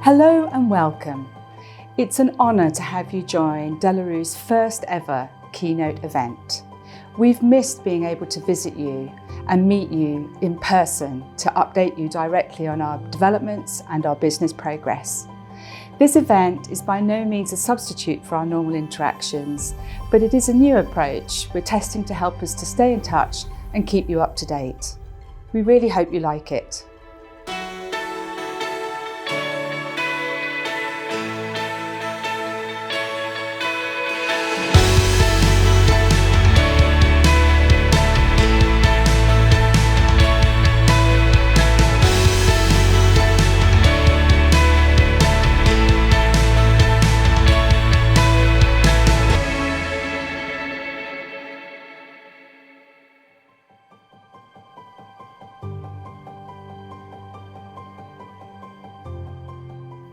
Hello and welcome. It's an honour to have you join De La Rue's first ever keynote event. We've missed being able to visit you and meet you in person to update you directly on our developments and our business progress. This event is by no means a substitute for our normal interactions, but it is a new approach we're testing to help us to stay in touch and keep you up to date. We really hope you like it.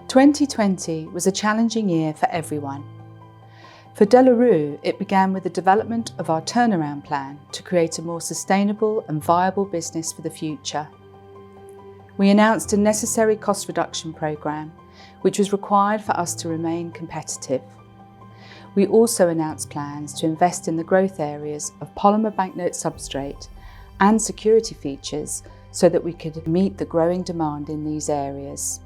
"2020 was a challenging year for everyone. For De La Rue, it began with the development of our turnaround plan to create a more sustainable and viable business for the future. We announced a necessary cost reduction programme, which was required for us to remain competitive. We also announced plans to invest in the growth areas of polymer banknote substrate and security features so that we could meet the growing demand in these areas.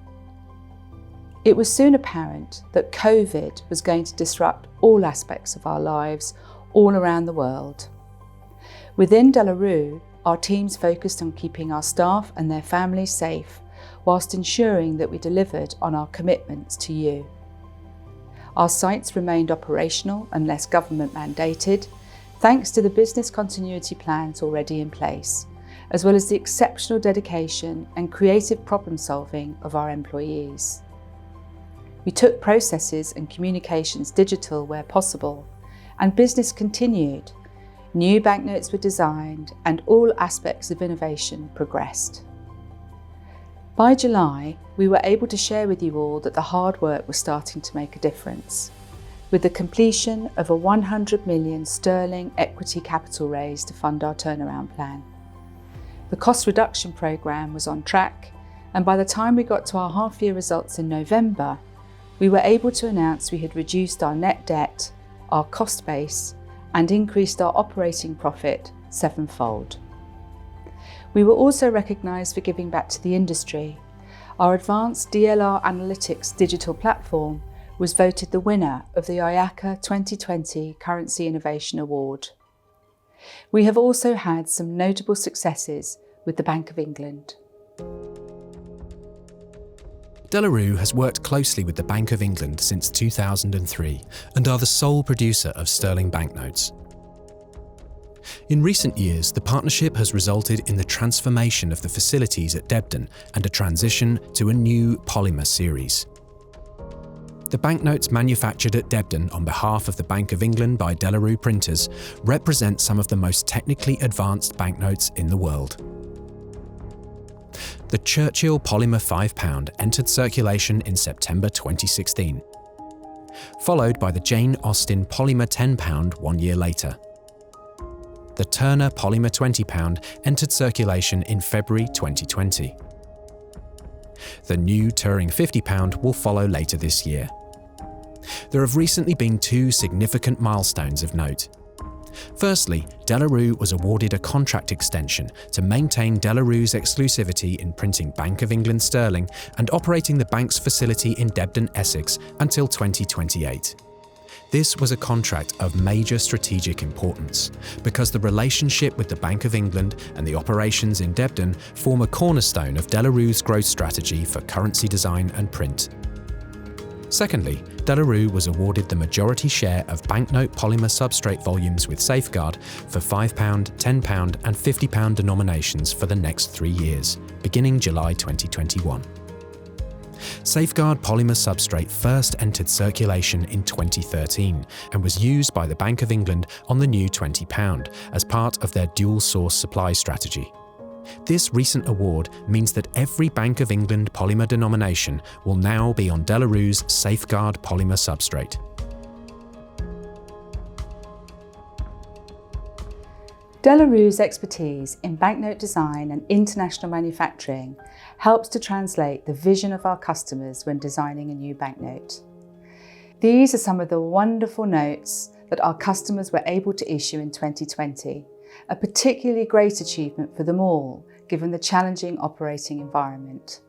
It was soon apparent that COVID was going to disrupt all aspects of our lives all around the world. Within De La Rue, our teams focused on keeping our staff and their families safe, whilst ensuring that we delivered on our commitments to you. Our sites remained operational unless government mandated, thanks to the business continuity plans already in place, as well as the exceptional dedication and creative problem solving of our employees. We took processes and communications digital where possible, and business continued. New banknotes were designed and all aspects of innovation progressed. By July, we were able to share with you all that the hard work was starting to make a difference, with the completion of a 100 million sterling equity capital raise to fund our turnaround plan. The cost reduction programme was on track, and by the time we got to our half-year results in November, we were able to announce we had reduced our net debt, our cost base, and increased our operating profit sevenfold. We were also recognised for giving back to the industry. Our advanced DLR Analytics digital platform was voted the winner of the IACA 2020 Currency Innovation Award. We have also had some notable successes with the Bank of England. De La Rue has worked closely with the Bank of England since 2003 and are the sole producer of sterling banknotes. In recent years, the partnership has resulted in the transformation of the facilities at Debden and a transition to a new polymer series. The banknotes manufactured at Debden on behalf of the Bank of England by De La Rue printers represent some of the most technically advanced banknotes in the world. The Churchill Polymer £5 entered circulation in September 2016, followed by the Jane Austen Polymer £10 1 year later. The Turner Polymer £20 entered circulation in February 2020. The new Turing £50 will follow later this year. There have recently been two significant milestones of note. Firstly, De La Rue was awarded a contract extension to maintain De La Rue's exclusivity in printing Bank of England sterling and operating the bank's facility in Debden, Essex until 2028. This was a contract of major strategic importance because the relationship with the Bank of England and the operations in Debden form a cornerstone of De La Rue's growth strategy for currency design and print. Secondly, De La Rue was awarded the majority share of banknote polymer substrate volumes with Safeguard for £5, £10 and £50 denominations for the next 3 years, beginning July 2021. Safeguard polymer substrate first entered circulation in 2013 and was used by the Bank of England on the new £20 as part of their dual-source supply strategy. This recent award means that every Bank of England polymer denomination will now be on De La Rue's Safeguard polymer substrate. De La Rue's expertise in banknote design and international manufacturing helps to translate the vision of our customers when designing a new banknote. These are some of the wonderful notes that our customers were able to issue in 2020, a particularly great achievement for them all, given the challenging operating environment.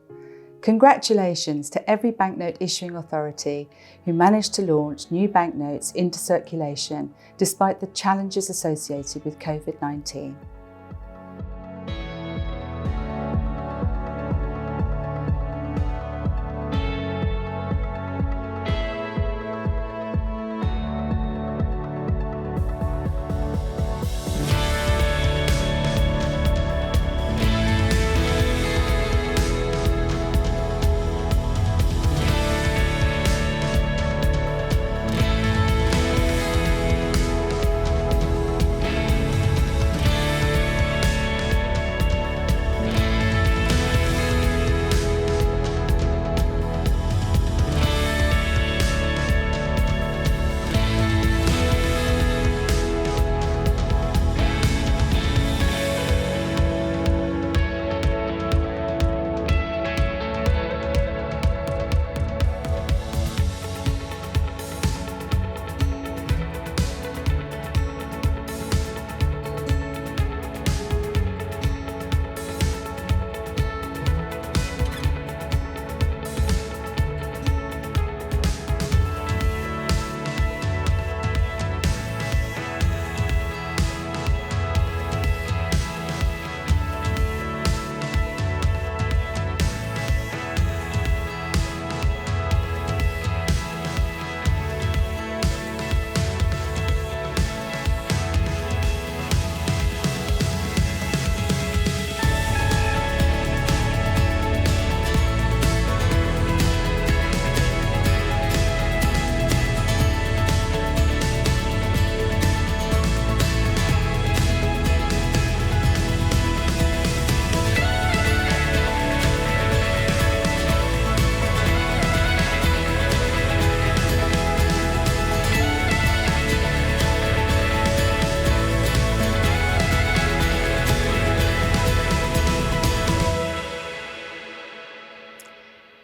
Congratulations to every banknote issuing authority who managed to launch new banknotes into circulation despite the challenges associated with COVID-19.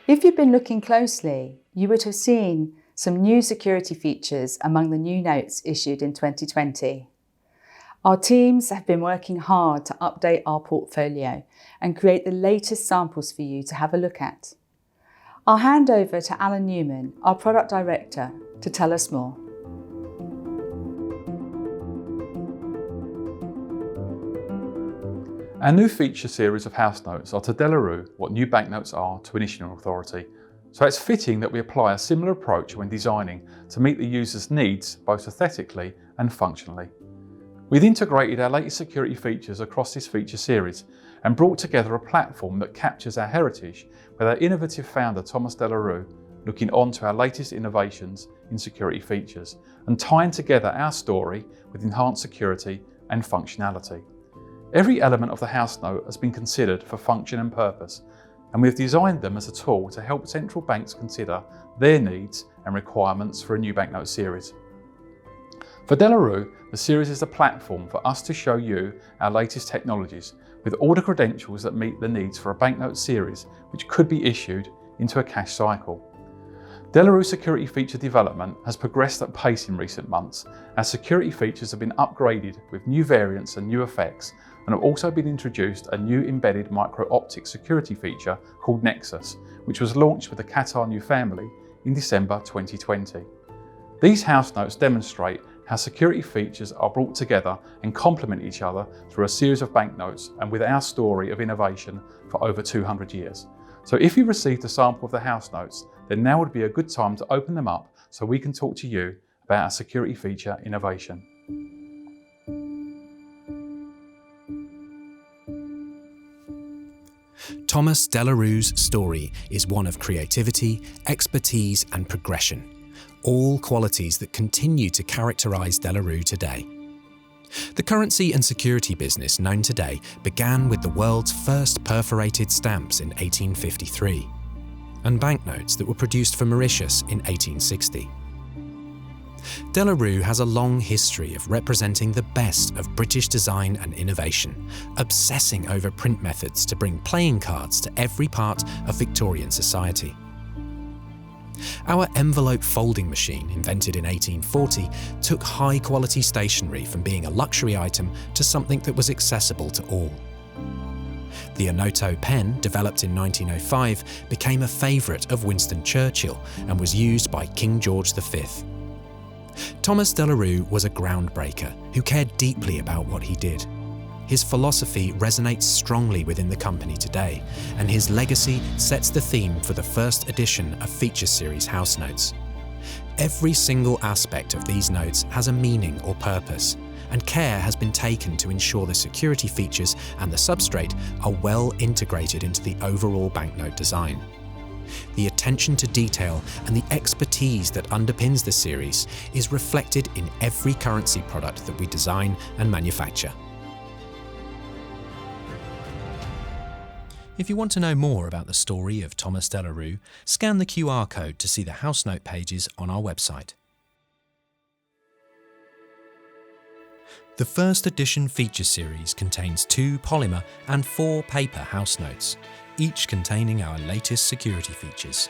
If you've been looking closely, you would have seen some new security features among the new notes issued in 2020. Our teams have been working hard to update our portfolio and create the latest samples for you to have a look at. I'll hand over to Alan Newman, our Product Director, to tell us more. Our new feature series of house notes are to De La Rue what new banknotes are to an issuing authority, so it's fitting that we apply a similar approach when designing to meet the user's needs both aesthetically and functionally. We've integrated our latest security features across this feature series and brought together a platform that captures our heritage with our innovative founder Thomas De La Rue looking on to our latest innovations in security features and tying together our story with enhanced security and functionality. Every element of the house note has been considered for function and purpose, and we've designed them as a tool to help central banks consider their needs and requirements for a new banknote series. For De La Rue, the series is a platform for us to show you our latest technologies with all the credentials that meet the needs for a banknote series which could be issued into a cash cycle. De La Rue security feature development has progressed at pace in recent months. Our security features have been upgraded with new variants and new effects, and have also been introduced a new embedded micro-optic security feature called Nexus, which was launched with the Qatar New family in December 2020. These house notes demonstrate how security features are brought together and complement each other through a series of banknotes and with our story of innovation for over 200 years. So if you received a sample of the house notes, then now would be a good time to open them up so we can talk to you about our security feature innovation. Thomas De La Rue's story is one of creativity, expertise and progression, all qualities that continue to characterise De La Rue today. The currency and security business known today began with the world's first perforated stamps in 1853 and banknotes that were produced for Mauritius in 1860. De La Rue has a long history of representing the best of British design and innovation, obsessing over print methods to bring playing cards to every part of Victorian society. Our envelope folding machine, invented in 1840, took high-quality stationery from being a luxury item to something that was accessible to all. The Onoto pen, developed in 1905, became a favourite of Winston Churchill and was used by King George V. Thomas De La Rue was a groundbreaker who cared deeply about what he did. His philosophy resonates strongly within the company today, and his legacy sets the theme for the first edition of Feature Series House Notes. Every single aspect of these notes has a meaning or purpose, and care has been taken to ensure the security features and the substrate are well integrated into the overall banknote design. The attention to detail and the expertise that underpins the series is reflected in every currency product that we design and manufacture. If you want to know more about the story of Thomas De La Rue, scan the QR code to see the house note pages on our website. The first edition feature series contains 2 polymer and 4 paper house notes, each containing our latest security features.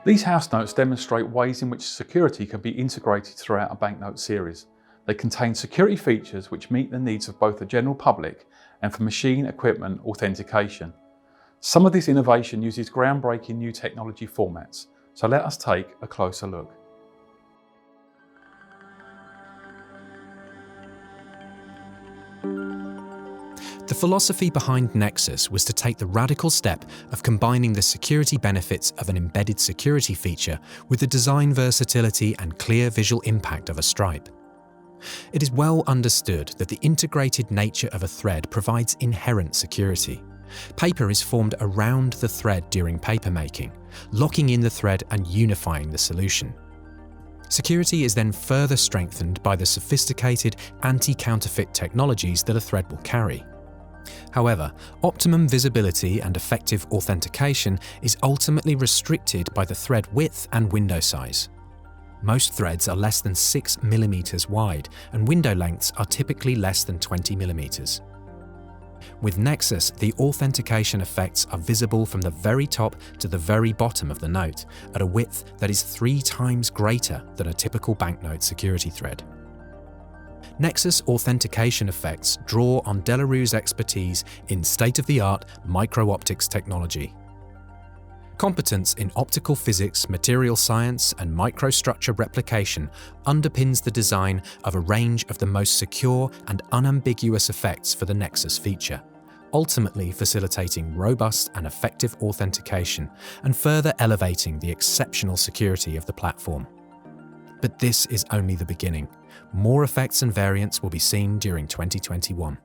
These house notes demonstrate ways in which security can be integrated throughout a banknote series. They contain security features which meet the needs of both the general public and for machine equipment authentication. Some of this innovation uses groundbreaking new technology formats, so let us take a closer look. The philosophy behind Nexus was to take the radical step of combining the security benefits of an embedded security feature with the design versatility and clear visual impact of a stripe. It is well understood that the integrated nature of a thread provides inherent security. Paper is formed around the thread during paper making, locking in the thread and unifying the solution. Security is then further strengthened by the sophisticated anti-counterfeit technologies that a thread will carry. However, optimum visibility and effective authentication is ultimately restricted by the thread width and window size. Most threads are less than 6 mm wide, and window lengths are typically less than 20 mm. With Nexus, the authentication effects are visible from the very top to the very bottom of the note, at a width that is 3 times greater than a typical banknote security thread. Nexus authentication effects draw on De La Rue's expertise in state-of-the-art micro-optics technology. Competence in optical physics, material science, and microstructure replication underpins the design of a range of the most secure and unambiguous effects for the Nexus feature, ultimately facilitating robust and effective authentication and further elevating the exceptional security of the platform. But this is only the beginning. More effects and variants will be seen during 2021.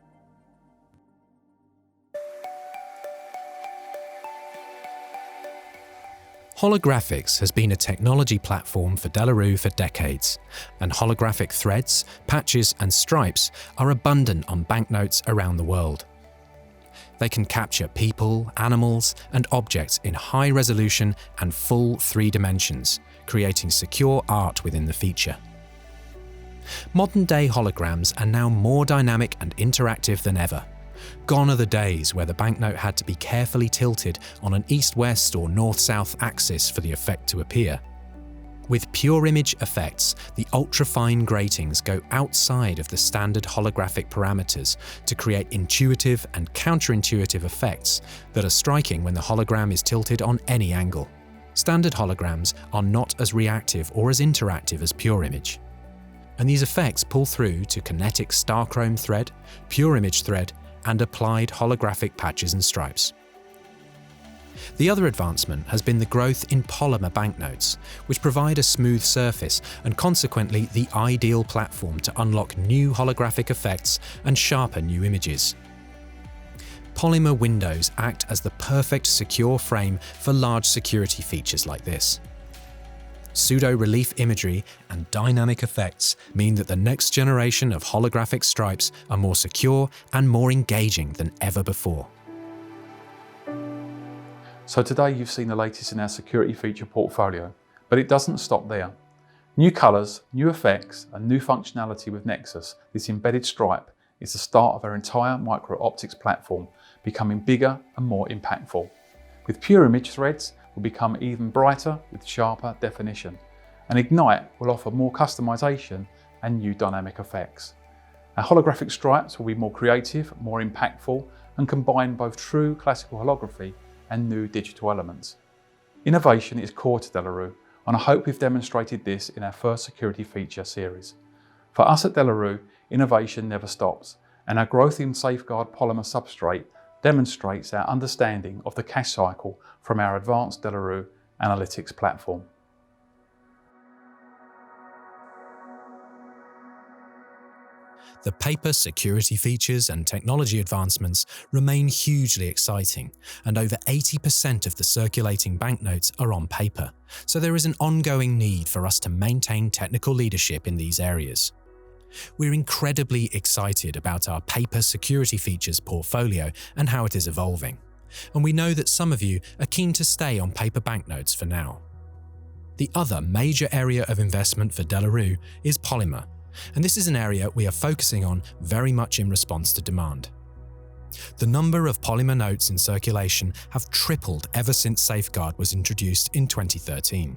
Holographics has been a technology platform for De La Rue for decades, and holographic threads, patches, and stripes are abundant on banknotes around the world. They can capture people, animals, and objects in high resolution and full 3 dimensions, creating secure art within the feature. Modern-day holograms are now more dynamic and interactive than ever. Gone are the days where the banknote had to be carefully tilted on an east-west or north-south axis for the effect to appear. With pure image effects, the ultra-fine gratings go outside of the standard holographic parameters to create intuitive and counterintuitive effects that are striking when the hologram is tilted on any angle. Standard holograms are not as reactive or as interactive as pure image. And these effects pull through to kinetic Starchrome thread, pure image thread, and applied holographic patches and stripes. The other advancement has been the growth in polymer banknotes, which provide a smooth surface and consequently the ideal platform to unlock new holographic effects and sharper new images. Polymer windows act as the perfect secure frame for large security features like this. Pseudo-relief imagery and dynamic effects mean that the next generation of holographic stripes are more secure and more engaging than ever before. So today you've seen the latest in our security feature portfolio, but it doesn't stop there. New colours, new effects and new functionality with Nexus, this embedded stripe, is the start of our entire micro-optics platform becoming bigger and more impactful. With pure image threads, will become even brighter with sharper definition, and Ignite will offer more customization and new dynamic effects. Our holographic stripes will be more creative, more impactful, and combine both true classical holography and new digital elements. Innovation is core to De La Rue, and I hope we've demonstrated this in our first security feature series. For us at De La Rue, innovation never stops, and our growth in Safeguard polymer substrate demonstrates our understanding of the cash cycle from our advanced De La Rue analytics platform. The paper security features and technology advancements remain hugely exciting, and over 80% of the circulating banknotes are on paper, so there is an ongoing need for us to maintain technical leadership in these areas. We're incredibly excited about our paper security features portfolio and how it is evolving, and we know that some of you are keen to stay on paper banknotes for now. The other major area of investment for De La Rue is polymer, and this is an area we are focusing on very much in response to demand. The number of polymer notes in circulation have tripled ever since Safeguard was introduced in 2013.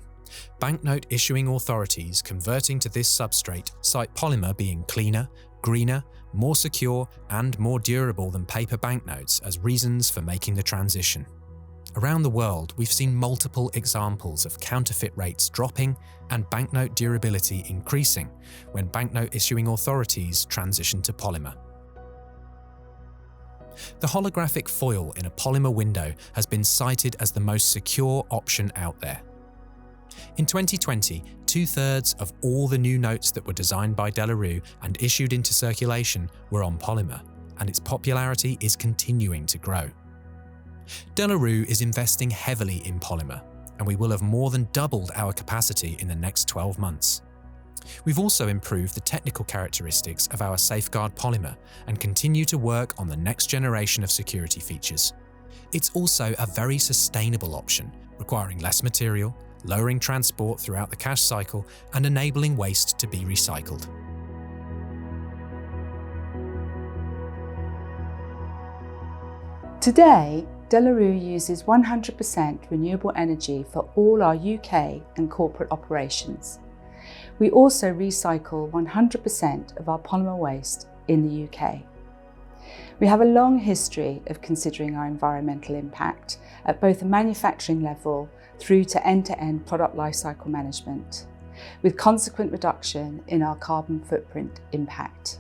Banknote issuing authorities converting to this substrate cite polymer being cleaner, greener, more secure, and more durable than paper banknotes as reasons for making the transition. Around the world, we've seen multiple examples of counterfeit rates dropping and banknote durability increasing when banknote issuing authorities transition to polymer. The holographic foil in a polymer window has been cited as the most secure option out there. In 2020, 2/3 of all the new notes that were designed by De La Rue and issued into circulation were on polymer, and its popularity is continuing to grow. De La Rue is investing heavily in polymer, and we will have more than doubled our capacity in the next 12 months. We've also improved the technical characteristics of our Safeguard polymer and continue to work on the next generation of security features. It's also a very sustainable option, requiring less material, lowering transport throughout the cash cycle, and enabling waste to be recycled. Today, De La Rue uses 100% renewable energy for all our UK and corporate operations. We also recycle 100% of our polymer waste in the UK. We have a long history of considering our environmental impact at both the manufacturing level through to end-to-end product lifecycle management, with consequent reduction in our carbon footprint impact.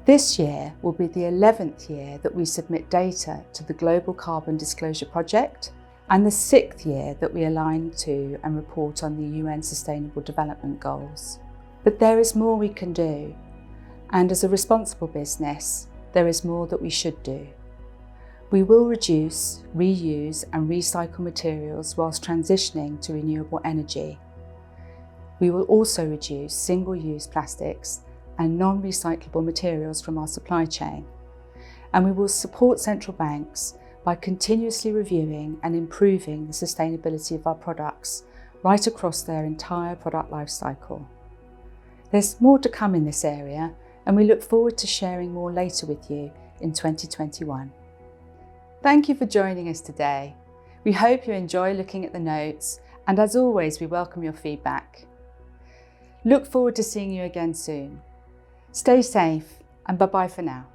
This year will be the 11th year that we submit data to the Global Carbon Disclosure Project and the 6th year that we align to and report on the UN Sustainable Development Goals. But there is more we can do, and as a responsible business, there is more that we should do. We will reduce, reuse and recycle materials whilst transitioning to renewable energy. We will also reduce single-use plastics and non-recyclable materials from our supply chain. And we will support central banks by continuously reviewing and improving the sustainability of our products right across their entire product life cycle. There's more to come in this area, and we look forward to sharing more later with you in 2021. Thank you for joining us today. We hope you enjoy looking at the notes, and as always, we welcome your feedback. Look forward to seeing you again soon. Stay safe, and bye-bye for now.